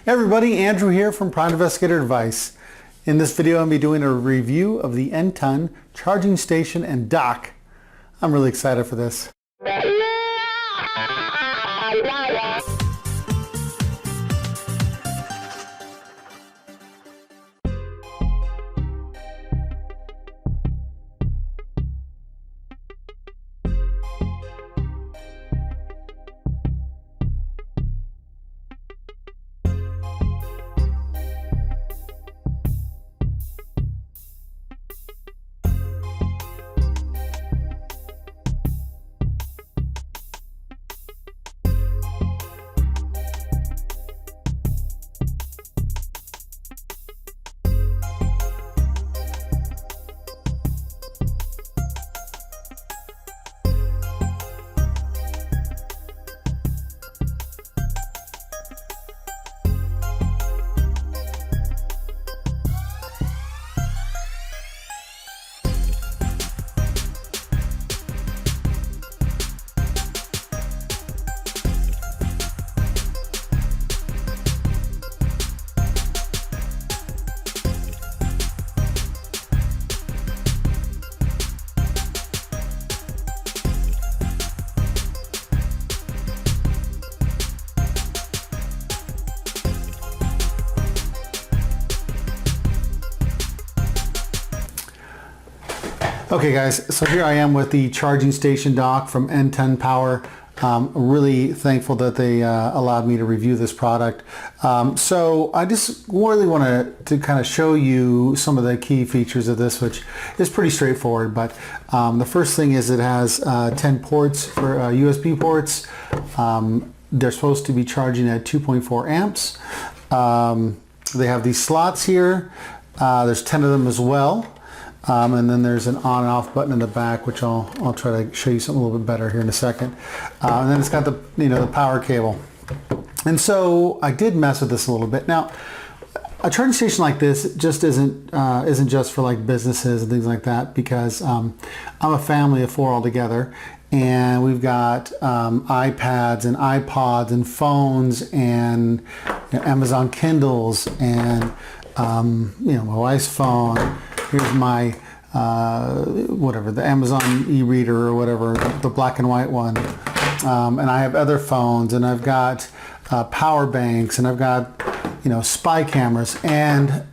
Hey everybody, Andrew here from Prime Investigator Advice. In this video, I'm going to be doing a review of the NTON Charging Station and Dock. I'm really excited for this. Okay guys, so here I am with the charging station dock from NTONPOWER. Really thankful that they allowed me to review this product. So I just really want to kind of show you some of the key features of this, which is pretty straightforward. But the first thing is it has 10 ports for USB ports. They're supposed to be charging at 2.4 amps. They have these slots here. There's 10 of them as well. And then there's an on and off button in the back, which I'll try to show you something a little bit better here in a second. And then it's got the the power cable. And so I did mess with this a little bit. Now, a charging station like this just isn't just for like businesses and things like that, because I'm a family of 4 altogether, and we've got iPads and iPods and phones and Amazon Kindles and my wife's phone. Here's my whatever, the Amazon e-reader or whatever, the black and white one. And I have other phones, and I've got power banks, and I've got spy cameras, and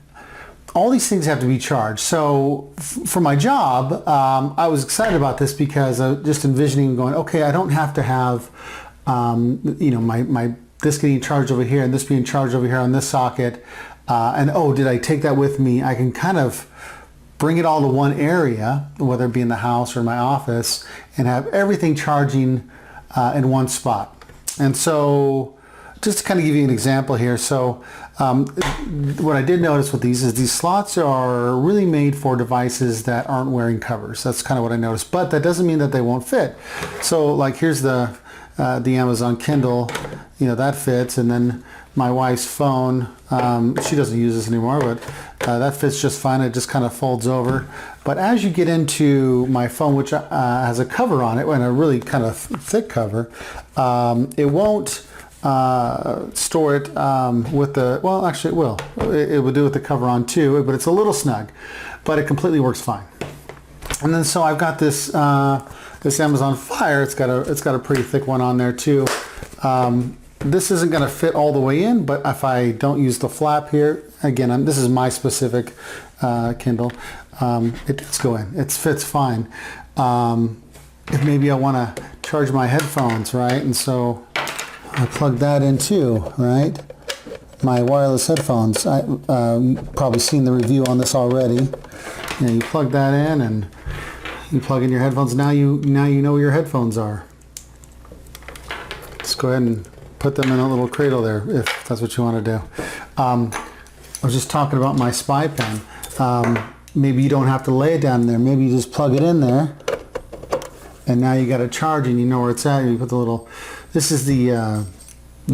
all these things have to be charged. So for my job, I was excited about this because I was just envisioning going, okay, I don't have to have my this getting charged over here and this being charged over here on this socket. And oh, did I take that with me? I can kind of bring it all to one area, whether it be in the house or in my office, and have everything charging in one spot. And so just to kind of give you an example here, so what I did notice with these is these slots are really made for devices that aren't wearing covers. That's kind of what I noticed, but that doesn't mean that they won't fit. So like here's the Amazon Kindle, that fits, and then my wife's phone, she doesn't use this anymore, but that fits just fine. It just kind of folds over. But as you get into my phone, which has a cover on it, and a really kind of thick cover, it won't store it with the, well, actually it will. It will do with the cover on too, but it's a little snug, but it completely works fine. And then so I've got this this Amazon Fire. It's got a pretty thick one on there too. This isn't going to fit all the way in, but if I don't use the flap here, again, this is my specific Kindle, it does go in. It fits fine. If maybe I want to charge my headphones, right? And so I plug that in too, right? My wireless headphones. You've probably seen the review on this already. You plug that in and you plug in your headphones. Now you know where your headphones are. Let's go ahead and put them in a little cradle there if that's what you want to do. I was just talking about my spy pen. Maybe you don't have to lay it down there. Maybe you just plug it in there, and now you got it charging. You know where it's at. You put the little. This is the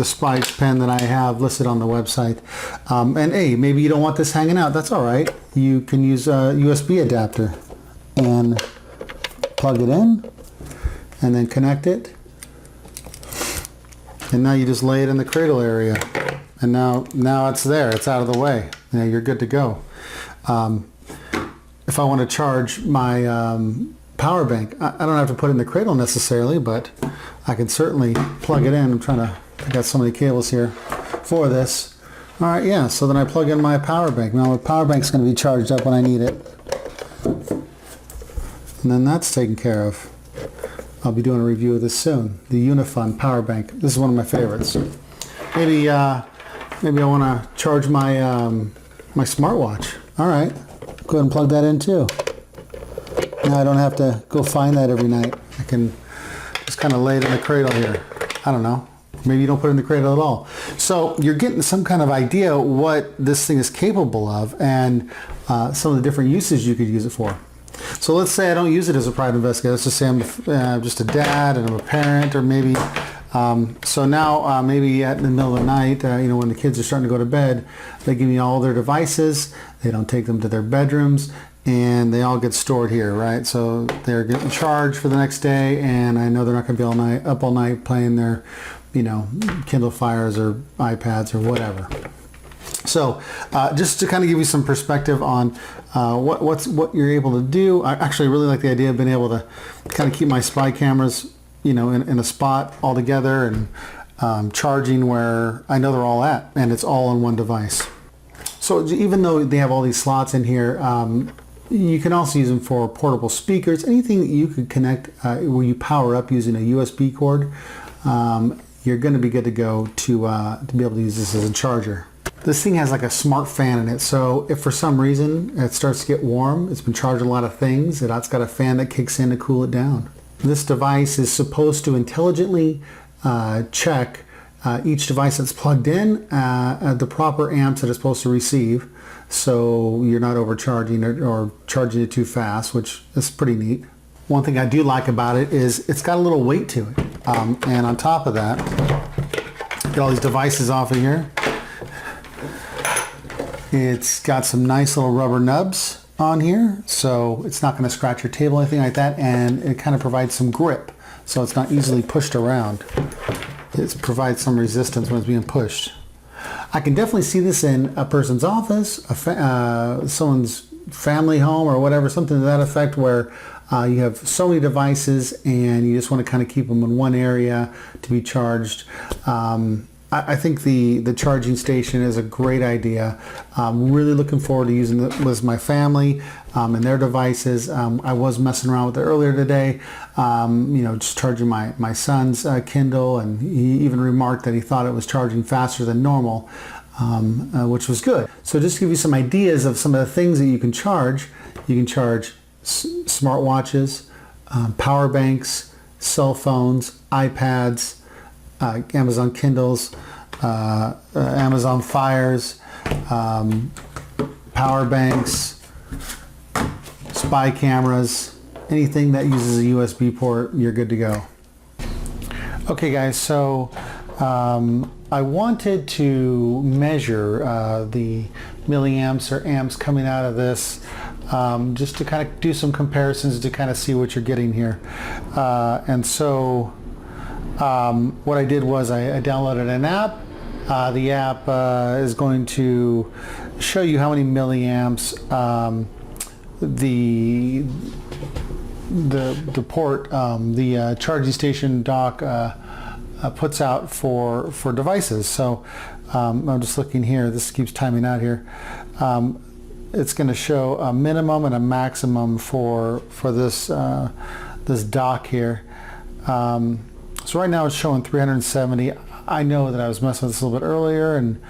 spy pen that I have listed on the website. And hey, maybe you don't want this hanging out. That's all right. You can use a USB adapter and plug it in, and then connect it. And now you just lay it in the cradle area. And now it's there. It's out of the way. You know, you're good to go. If I want to charge my power bank, I don't have to put it in the cradle necessarily, but I can certainly plug it in. I got so many cables here for this. All right, yeah, so then I plug in my power bank. Now the power bank's going to be charged up when I need it. And then that's taken care of. I'll be doing a review of this soon. The Unifun power bank. This is one of my favorites. Maybe I want to charge my my smartwatch. All right, go ahead and plug that in too. Now I don't have to go find that every night. I can just kind of lay it in the cradle here. I don't know. Maybe you don't put it in the cradle at all. So you're getting some kind of idea what this thing is capable of and some of the different uses you could use it for. So let's say I don't use it as a private investigator. Let's just say I'm just a dad and I'm a parent, or maybe so now maybe in the middle of the night, when the kids are starting to go to bed, they give me all their devices. They don't take them to their bedrooms, and they all get stored here, right? So they're getting charged for the next day, and I know they're not going to be up all night playing their Kindle Fires or iPads or whatever. So just to kind of give you some perspective on what you're able to do. I actually really like the idea of being able to kind of keep my spy cameras in a spot all together and charging where I know they're all at, and it's all on one device. So even though they have all these slots in here, you can also use them for portable speakers, anything that you could connect where you power up using a USB cord. You're going to be good to go to be able to use this as a charger. This thing has like a smart fan in it, so if for some reason it starts to get warm, it's been charging a lot of things, it's got a fan that kicks in to cool it down. This device is supposed to intelligently check each device that's plugged in at the proper amps that it's supposed to receive, so you're not overcharging it or charging it too fast, which is pretty neat. One thing I do like about it is it's got a little weight to it. And on top of that, get all these devices off of here. It's got some nice little rubber nubs on here, so it's not going to scratch your table or anything like that, and it kind of provides some grip, so it's not easily pushed around. It provides some resistance when it's being pushed. I can definitely see this in a person's office, someone's family home or whatever, something to that effect, where you have so many devices and you just want to kind of keep them in one area to be charged. I think the charging station is a great idea. I'm really looking forward to using it with my family and their devices. I was messing around with it earlier today, just charging my son's Kindle, and he even remarked that he thought it was charging faster than normal, which was good. So just to give you some ideas of some of the things that you can charge smartwatches, power banks, cell phones, iPads, Amazon Kindles, Amazon Fires, power banks, spy cameras, anything that uses a USB port, you're good to go. Okay guys, so I wanted to measure the milliamps or amps coming out of this, just to kind of do some comparisons to kind of see what you're getting here. And so what I did was I downloaded an app. The app is going to show you how many milliamps the port, the charging station dock puts out for devices. So I'm just looking here. This keeps timing out here. It's going to show a minimum and a maximum for this this dock here. So right now it's showing 370. I know that I was messing with this a little bit earlier, and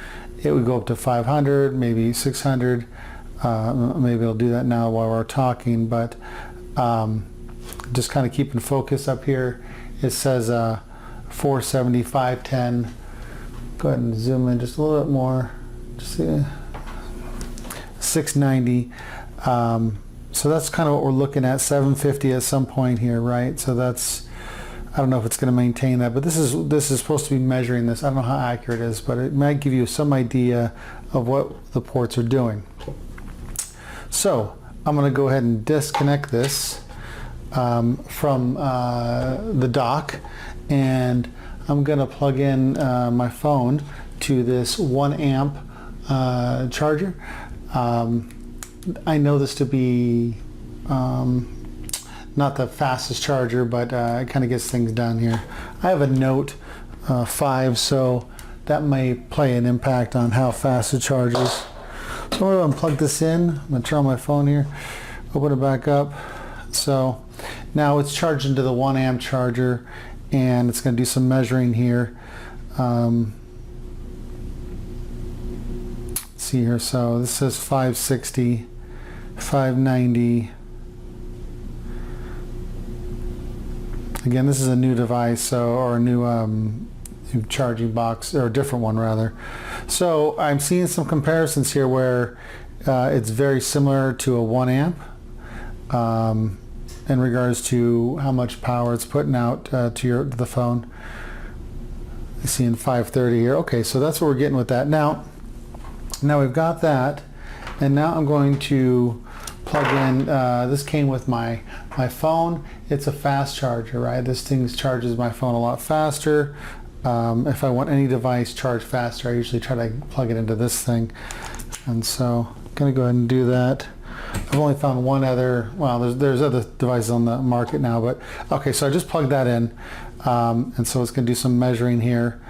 it would go up to 500, maybe 600. Maybe I'll do that now while we're talking, but just kind of keeping focus up here. It says 470, 510. Go ahead and zoom in just a little bit more. Just see, 690. So that's kind of what we're looking at. 750 at some point here, right? So that's, I don't know if it's going to maintain that, but this is supposed to be measuring this. I don't know how accurate it is, but it might give you some idea of what the ports are doing. So I'm going to go ahead and disconnect this from the dock, and I'm going to plug in my phone to this 1 amp charger. I know this to be not the fastest charger, but it kind of gets things done here. I have a Note 5, so that may play an impact on how fast it charges. So I'm going to unplug this in. I'm going to turn on my phone here, open it back up. So now it's charged into the 1 amp charger, and it's going to do some measuring here. See here, so this says 560, 590. Again, this is a new device, so, or a new charging box, or a different one rather. So I'm seeing some comparisons here where it's very similar to a 1 amp in regards to how much power it's putting out to the phone. I see in 530 here. Okay, so that's what we're getting with that. Now we've got that, and now I'm going to plug in, this came with my phone. It's a fast charger, right? This thing charges my phone a lot faster. If I want any device charged faster, I usually try to plug it into this thing. And so I'm going to go ahead and do that. I've only found one other, well, there's other devices on the market now, but okay, so I just plugged that in. And so it's going to do some measuring here.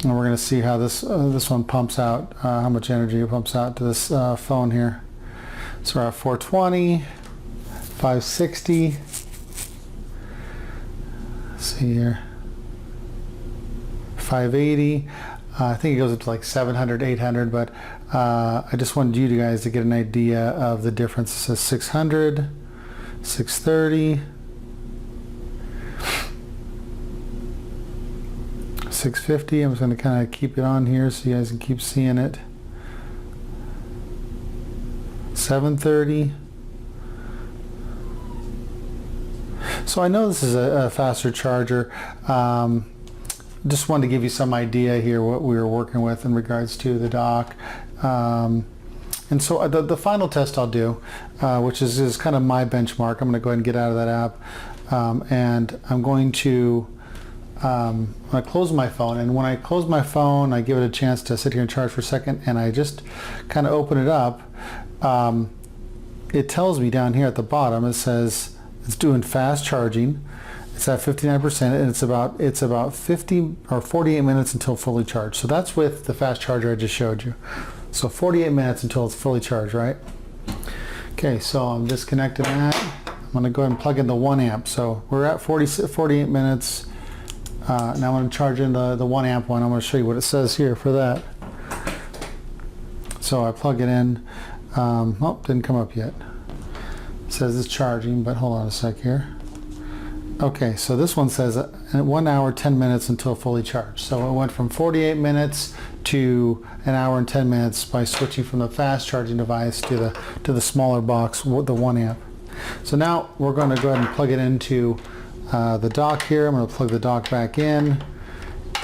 And we're going to see how this one pumps out, how much energy it pumps out to this phone here. So we're at 420, 560. Let's see here. 580. I think it goes up to like 700, 800, but I just wanted you guys to get an idea of the difference. It says 600, 630, 650. I'm just going to kind of keep it on here so you guys can keep seeing it. 730. So I know this is a faster charger. Just wanted to give you some idea here what we were working with in regards to the dock. And so the final test I'll do, which is kind of my benchmark. I'm going to go ahead and get out of that app, and I'm going to I close my phone, and when I close my phone, I give it a chance to sit here and charge for a second, and I just kind of open it up. It tells me down here at the bottom, it says it's doing fast charging. It's at 59%, and it's about 50 or 48 minutes until fully charged. So that's with the fast charger I just showed you. So 48 minutes until it's fully charged, right? Okay, so I'm disconnecting that. I'm going to go ahead and plug in the 1 amp. So we're at 48 minutes. Now I'm going to charge in the 1 amp one. I'm going to show you what it says here for that. So I plug it in. Oh, didn't come up yet. It says it's charging, but hold on a sec here. Okay, so this one says 1 hour 10 minutes until fully charged. So it went from 48 minutes to 1 hour and 10 minutes by switching from the fast charging device to the smaller box, the 1 amp. So now we're going to go ahead and plug it into the dock here. I'm going to plug the dock back in,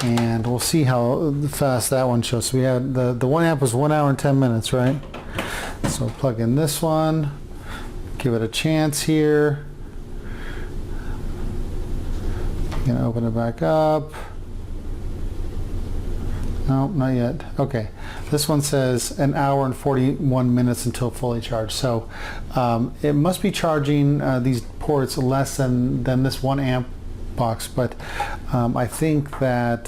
and we'll see how fast that one shows. So we had the 1 amp was 1 hour and 10 minutes, right? So plug in this one, give it a chance here. Gonna open it back up. No, not yet. Okay, this one says 1 hour and 41 minutes until fully charged. So it must be charging these ports less than this 1 amp box, but I think that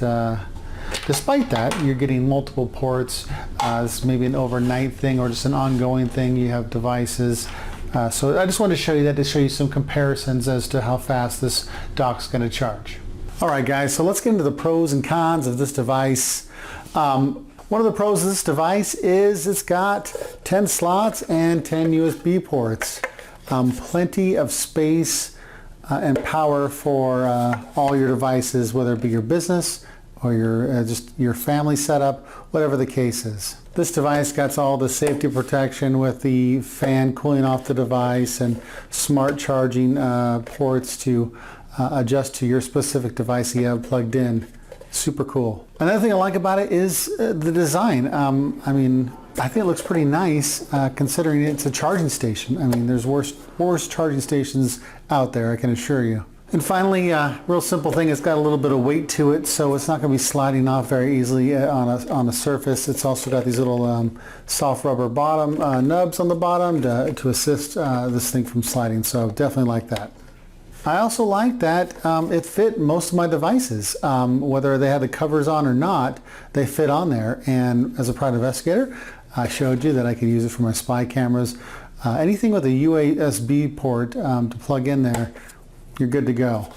despite that, you're getting multiple ports. This is maybe an overnight thing or just an ongoing thing. You have devices. So I just wanted to show you that to show you some comparisons as to how fast this dock's going to charge. All right, guys, so let's get into the pros and cons of this device. One of the pros of this device is it's got 10 slots and 10 USB ports. Plenty of space and power for all your devices, whether it be your business or your just your family setup, whatever the case is. This device got all the safety protection with the fan cooling off the device and smart charging ports to adjust to your specific device you have plugged in. Super cool. Another thing I like about it is the design. I mean, I think it looks pretty nice considering it's a charging station. I mean, there's worse charging stations out there, I can assure you. And finally, real simple thing, it's got a little bit of weight to it, so it's not going to be sliding off very easily on a surface. It's also got these little soft rubber bottom nubs on the bottom to assist this thing from sliding, so definitely like that. I also like that it fit most of my devices. Whether they had the covers on or not, they fit on there. And as a private investigator, I showed you that I could use it for my spy cameras. Anything with a USB port to plug in there, you're good to go.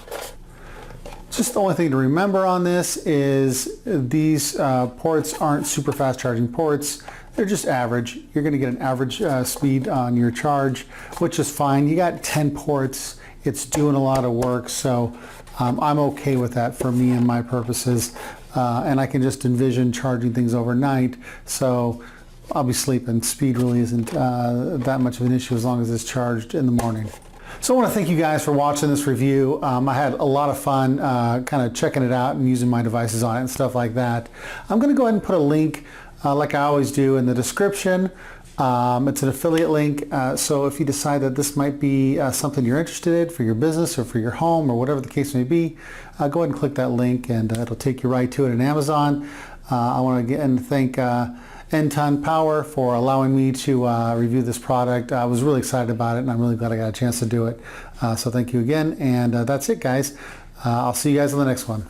Just the only thing to remember on this is these ports aren't super fast charging ports. They're just average. You're going to get an average speed on your charge, which is fine. You got 10 ports. It's doing a lot of work, so I'm okay with that for me and my purposes. And I can just envision charging things overnight, so I'll be sleeping. Speed really isn't that much of an issue as long as it's charged in the morning. So I want to thank you guys for watching this review. I had a lot of fun kind of checking it out and using my devices on it and stuff like that. I'm going to go ahead and put a link like I always do in the description. It's an affiliate link, so if you decide that this might be something you're interested in for your business or for your home or whatever the case may be, go ahead and click that link and it'll take you right to it in Amazon. I want to again thank NTONPOWER for allowing me to review this product. I was really excited about it and I'm really glad I got a chance to do it. So thank you again, and that's it, guys. I'll see you guys on the next one.